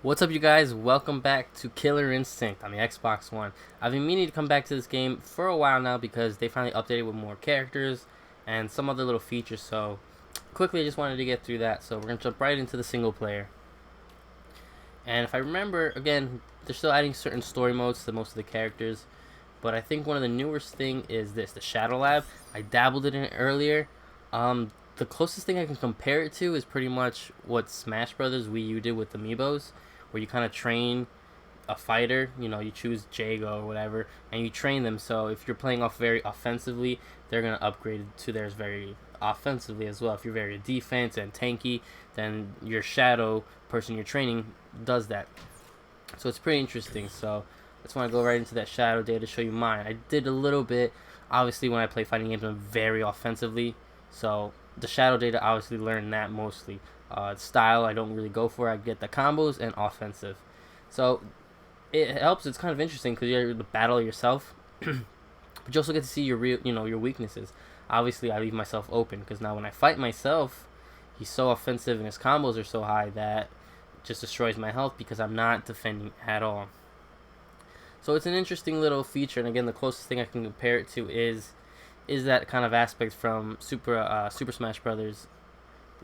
What's up, you guys? Welcome back to Killer Instinct on the Xbox One. I've been meaning to come back to this game for a while now because they finally updated with more characters and some other little features. So, quickly, I just wanted to get through that. So, we're going to jump right into the single player. And if I remember, again, they're still adding certain story modes to most of the characters. But I think one of the newest thing is this, the Shadow Lab. I dabbled in it earlier. The closest thing I can compare it to is pretty much what Smash Brothers Wii U did with Amiibos, where you kind of train a fighter. You know, you choose Jago or whatever, and you train them. So if you're playing off very offensively, they're gonna upgrade to theirs very offensively as well. If you're very defense and tanky, then your shadow person you're training does that. So it's pretty interesting. So I just want to go right into that shadow data to show you mine. I did a little bit. Obviously, when I play fighting games, I'm very offensively. So the shadow data obviously learned that mostly. Style I don't really go for. I get the combos and offensive. So it helps. It's kind of interesting because you're the battle yourself, but you also get to see your real, your weaknesses. Obviously, I leave myself open because now when I fight myself, he's so offensive and his combos are so high that it just destroys my health because I'm not defending at all. So it's an interesting little feature, and again, the closest thing I can compare it to is that kind of aspect from Super Smash Brothers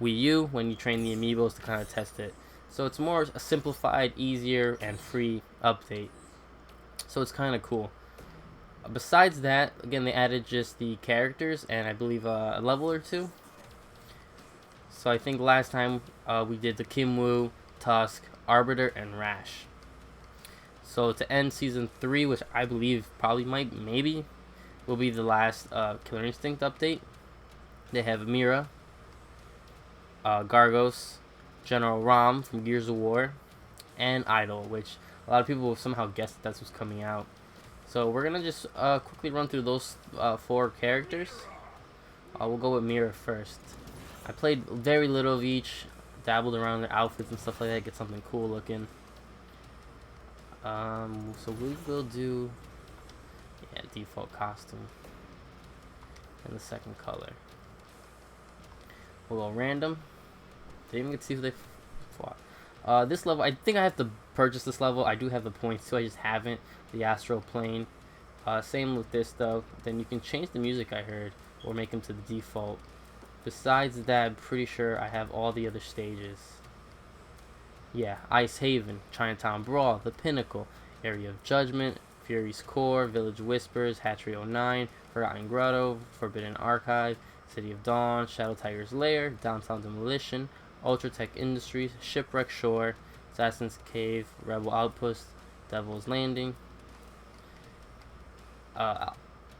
Wii U when you train the amiibos to kind of test it. So it's more a simplified, easier, and free update. So it's kind of cool. Besides that, again, they added just the characters and I believe a level or two. So I think last time we did the Kimwoo, Tusk, Arbiter, and Rash. So to end season 3, which I believe probably maybe will be the last Killer Instinct update, they have Mira, Gargos, General Rahm from Gears of War, and Idol, which a lot of people will somehow guess that's what's coming out. So we're gonna just quickly run through those 4 characters. We'll go with Mira first. I played very little of each, dabbled around their outfits and stuff like that, get something cool looking. So we will do default costume and the second color. We'll go random. Didn't even get to see who they fought. This level, I think I have to purchase this level. I do have the points too, I just haven't. The astral plane. Same with this though. Then you can change the music, I heard, or make them to the default. Besides that, I'm pretty sure I have all the other stages. Yeah, Ice Haven, Chinatown Brawl, The Pinnacle, Area of Judgment, Fury's Core, Village Whispers, Hatchery 09, Forgotten Grotto, Forbidden Archive, City of Dawn, Shadow Tiger's Lair, Downtown Demolition, Ultratech Industries, Shipwreck Shore, Assassin's Cave, Rebel Outpost, Devil's Landing,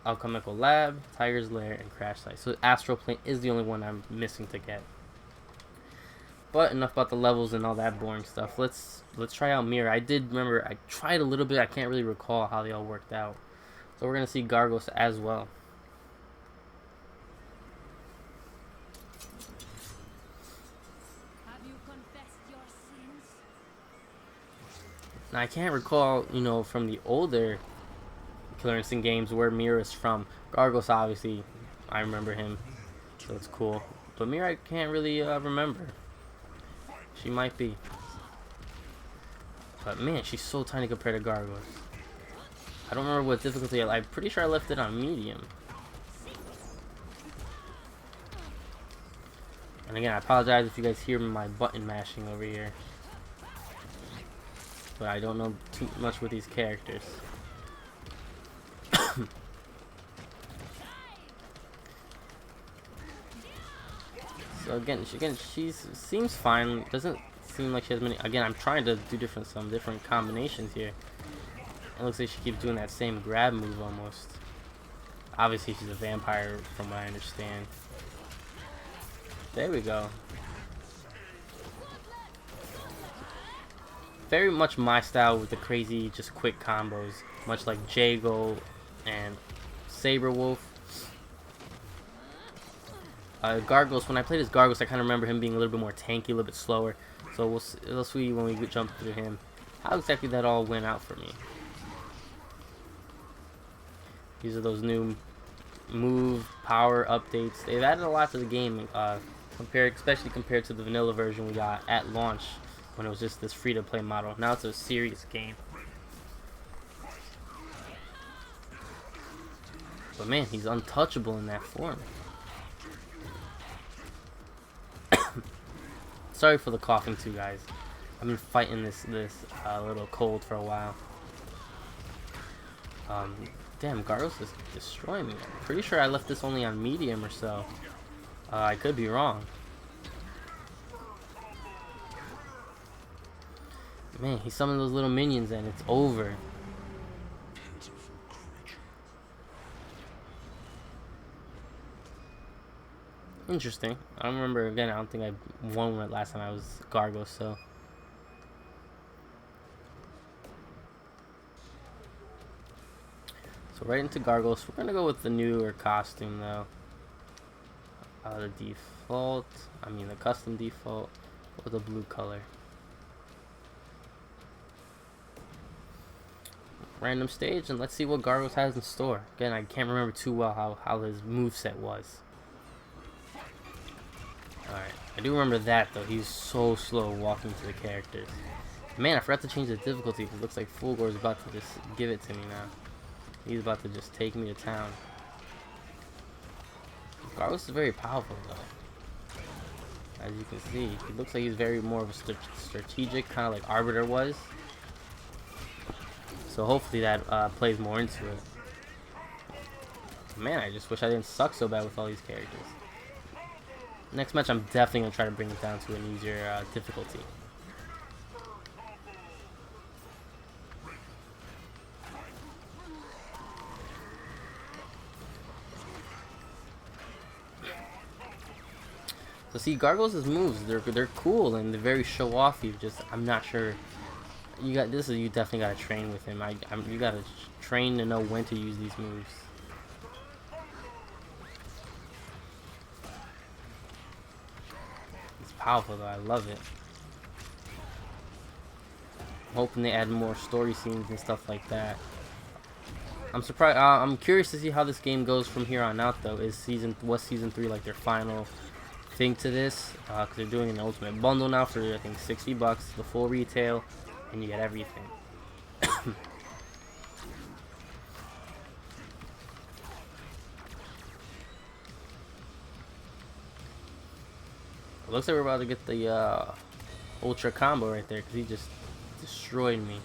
Alchemical Lab, Tiger's Lair, and Crash Site. So Astral Plane is the only one I'm missing to get. But enough about the levels and all that boring stuff. Let's try out Mira. I did remember I tried a little bit. I can't really recall how they all worked out. So we're gonna see Gargos as well. Have you confessed your sins? Now I can't recall, from the older Killer Instinct games where Mira's from. Gargos, obviously, I remember him, so it's cool. But Mira, I can't really remember. She might be. But man, she's so tiny compared to Gargos. I don't remember what difficulty. I'm pretty sure I left it on medium. And again, I apologize if you guys hear my button mashing over here. But I don't know too much with these characters. So again, she seems fine. Doesn't seem like she has many. Again, I'm trying to do some different combinations here. It looks like she keeps doing that same grab move almost. Obviously, she's a vampire, from what I understand. There we go. Very much my style with the crazy, just quick combos, much like Jago and Saberwolf. Gargos, when I played as Gargos, I kind of remember him being a little bit more tanky, a little bit slower. So we'll see when we jump through him how exactly that all went out for me. These are those new move power updates. They've added a lot to the game, especially compared to the vanilla version we got at launch. when it was just this free-to-play model. Now it's a serious game. But man, he's untouchable in that form. Sorry for the coughing too, guys. I've been fighting this little cold for a while. Damn, Gargos is destroying me. I'm pretty sure I left this only on medium or so. I could be wrong. Man, he summoned those little minions and it's over. Interesting. I don't remember, again, I don't think I won it last time I was Gargos, so. So right into Gargos. We're gonna go with the newer costume though. The default, the custom default with a blue color. Random stage, and let's see what Gargos has in store. Again, I can't remember too well how his moveset was. Alright, I do remember that though. He's so slow walking to the characters. Man, I forgot to change the difficulty because it looks like Fulgor is about to just give it to me now. He's about to just take me to town. Gargos is very powerful though. As you can see, he looks like he's very more of a strategic, kind of like Arbiter was. So hopefully that plays more into it. Man, I just wish I didn't suck so bad with all these characters. Next match, I'm definitely going to try to bring it down to an easier difficulty. So see, Gargos' moves, they're cool and they're very show-offy. Just, I'm not sure. You definitely got to train with him. You got to train to know when to use these moves. Powerful though, I love it. I'm hoping they add more story scenes and stuff like that. I'm surprised. I'm curious to see how this game goes from here on out though. Was season 3 like their final thing to this? Because they're doing an ultimate bundle now for I think $60, the full retail, and you get everything. It looks like we're about to get the ultra combo right there because he just destroyed me.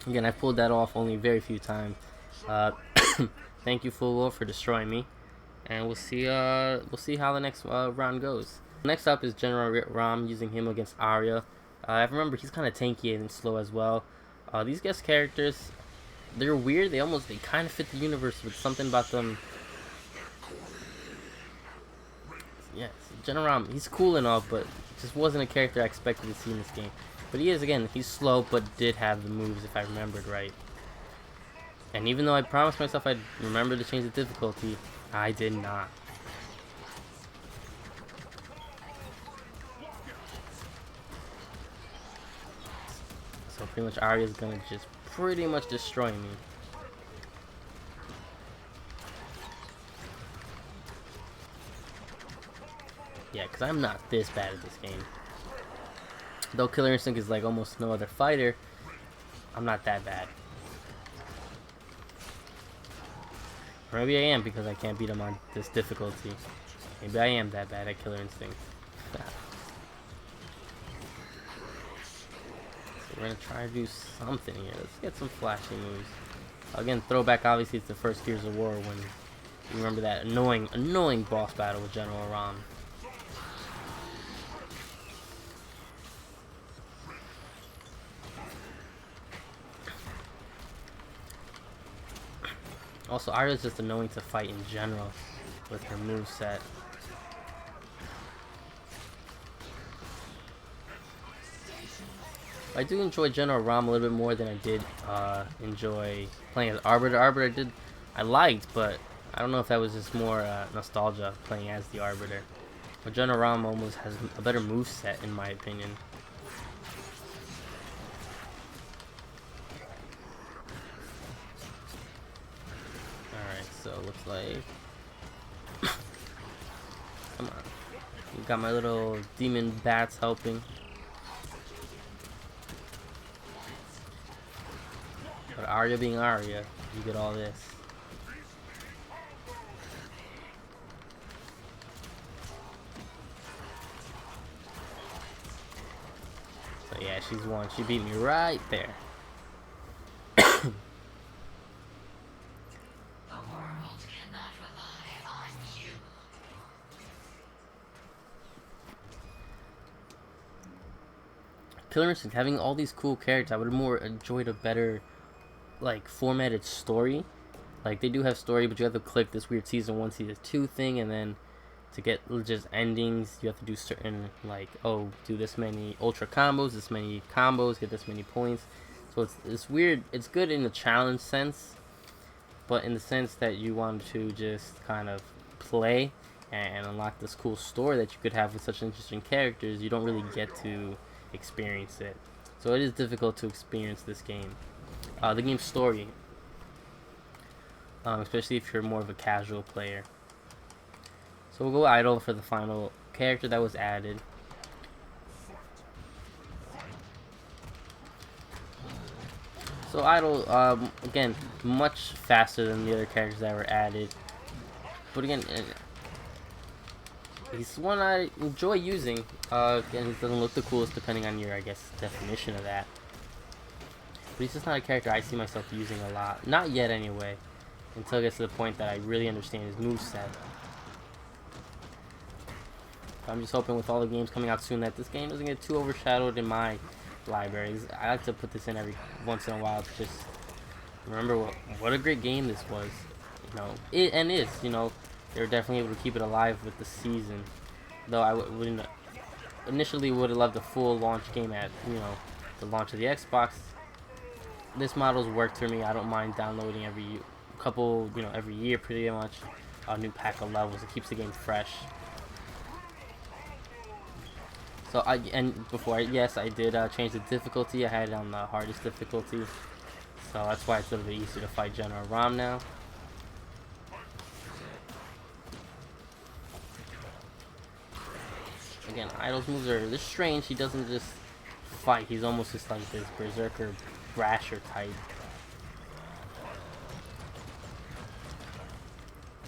Again, I pulled that off only very few times. Thank you, Fulgor, for destroying me, and we'll see how the next round goes. Next up is General Rahm, using him against Arya. I remember he's kind of tanky and slow as well. These guest characters, they're weird. They kind of fit the universe with something about them. Yes, General Rahm, he's cool and all, but just wasn't a character I expected to see in this game. But he is, again, he's slow, but did have the moves if I remembered right. And even though I promised myself I'd remember to change the difficulty, I did not. So pretty much Arya's gonna just pretty much destroy me. Yeah, because I'm not this bad at this game. Though Killer Instinct is like almost no other fighter, I'm not that bad. Or maybe I am because I can't beat him on this difficulty. Maybe I am that bad at Killer Instinct. So we're gonna try to do something here. Let's get some flashy moves. Again, throwback obviously to the first Gears of War when you remember that annoying boss battle with General Rahm. Also, Arya's just annoying to fight in general with her moveset. I do enjoy General Rahm a little bit more than I did enjoy playing as Arbiter. Arbiter I liked, but I don't know if that was just more nostalgia playing as the Arbiter. But General Rahm almost has a better moveset in my opinion. So it looks like. Come on. You got my little demon bats helping. But Arya being Arya, you get all this. So yeah, she's won. She beat me right there. Killer Instinct, having all these cool characters, I would have more enjoyed a better, like, formatted story. Like, they do have story, but you have to click this weird season 1, season 2 thing, and then to get just endings, you have to do certain, like, oh, do this many ultra combos, this many combos, get this many points. So it's weird. It's good in the challenge sense, but in the sense that you want to just kind of play and unlock this cool story that you could have with such interesting characters, you don't really get to experience it. So it is difficult to experience this game. The game's story, especially if you're more of a casual player. So we'll go idle for the final character that was added. So idle, again, much faster than the other characters that were added. But again, he's one I enjoy using. Again, he doesn't look the coolest depending on your, I guess, definition of that. But he's just not a character I see myself using a lot. Not yet, anyway. Until it gets to the point that I really understand his moveset. I'm just hoping with all the games coming out soon that this game doesn't get too overshadowed in my libraries. I like to put this in every once in a while to just remember what a great game this was. You know, and is, you know, they were definitely able to keep it alive with the season. Though I wouldn't initially would have loved a full launch game at, you know, the launch of the Xbox. This model's worked for me. I don't mind downloading every couple, you know, every year pretty much a new pack of levels. It keeps the game fresh. So yes, I did change the difficulty. I had it on the hardest difficulty, so that's why it's a little bit easier to fight General Rahm now. Again, Idol's moves are this strange. He doesn't just fight. He's almost just like this berserker, brasher type.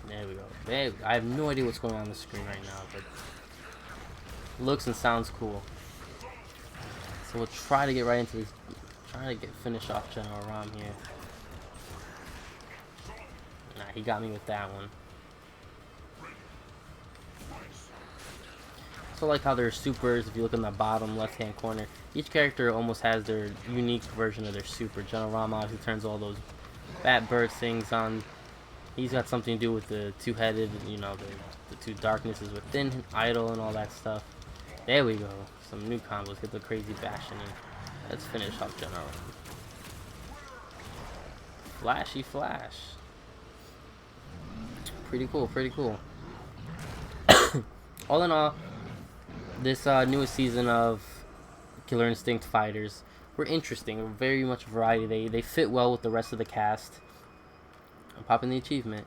There we go. There we go. I have no idea what's going on the screen right now, but looks and sounds cool. So we'll try to get right into this. Try to finish off General Rahm here. Nah, he got me with that one. So like how their supers, if you look in the bottom left hand corner, each character almost has their unique version of their super. General Rahm obviously turns all those bat bird things on. He's got something to do with the two-headed, you know, the two darknesses within Idol and all that stuff. There we go. Some new combos. Get the crazy bashing in. Let's finish off General. Flashy flash. Pretty cool, pretty cool. All in all, this newest season of Killer Instinct Fighters were interesting. Very much variety. They fit well with the rest of the cast. I'm popping the achievement.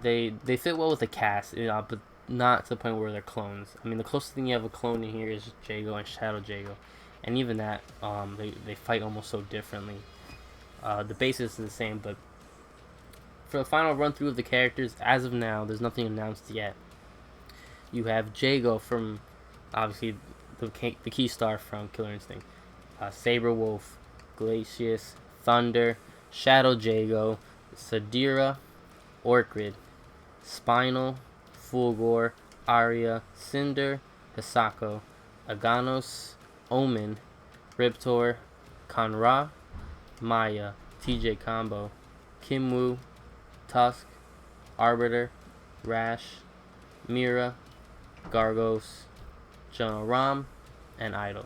They fit well with the cast, you know, but not to the point where they're clones. I mean, the closest thing you have a clone in here is Jago and Shadow Jago, and even that, they fight almost so differently. The basis is the same, but for the final run through of the characters, as of now, there's nothing announced yet. You have Jago from, obviously, the key star from Killer Instinct, Saber Wolf, Glacius, Thunder, Shadow Jago, Sadira, Orchid, Spinal, Fulgor, Arya, Cinder, Hisako, Aganos, Omen, Riptor, Kanra, Maya, TJ Combo, Kimwoo, Tusk, Arbiter, Rash, Mira, Gargos, General Rahm, and Idol.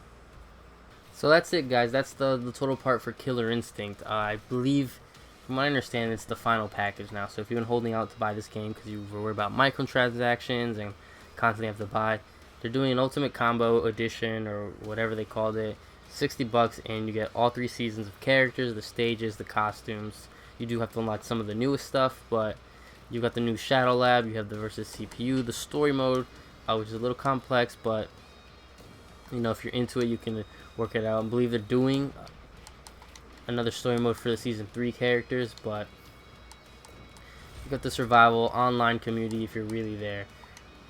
So that's it, guys. That's the total part for Killer Instinct. I believe, from what I understand, it's the final package now. So if you've been holding out to buy this game because you were worried about microtransactions and constantly have to buy, they're doing an Ultimate Combo Edition or whatever they called it. $60 and you get all 3 seasons of characters, the stages, the costumes. You do have to unlock some of the newest stuff, but You've got the new Shadow Lab. You have the versus CPU, the story mode, which is a little complex, but you know, if you're into it, you can work it out. I believe they're doing another story mode for the season 3 characters, but you got the survival online community if you're really there.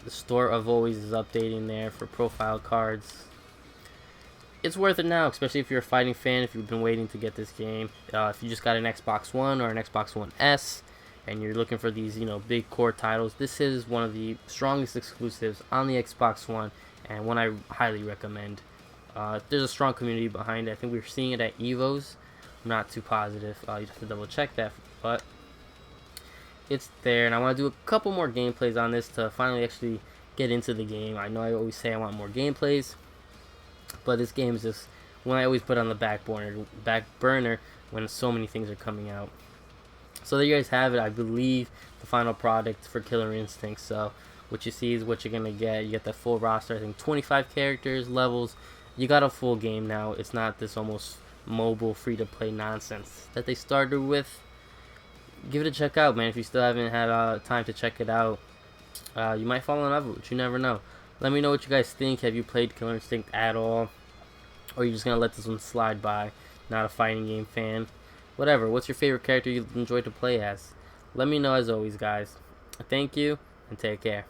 The store of always is updating there for profile cards. It's worth it now, especially if you're a fighting fan, if you've been waiting to get this game. If you just got an Xbox One or an Xbox One S and you're looking for these, you know, big core titles, this is one of the strongest exclusives on the Xbox One and one I highly recommend. There's a strong community behind it. I think we were seeing it at Evos. I'm not too positive. You have to double check that, but it's there, and I want to do a couple more gameplays on this to finally actually get into the game. I know I always say I want more gameplays, but this game is just one I always put on the back burner when so many things are coming out. So there you guys have it. I believe the final product for Killer Instinct. So what you see is what you're gonna get. You get the full roster. I think 25 characters, levels. You got a full game now. It's not this almost mobile free-to-play nonsense that they started with. Give it a check out, man. If you still haven't had time to check it out, you might fall in love with it. You never know. Let me know what you guys think. Have you played Killer Instinct at all? Or are you just going to let this one slide by? Not a fighting game fan? Whatever. What's your favorite character you enjoy to play as? Let me know as always, guys. Thank you, and take care.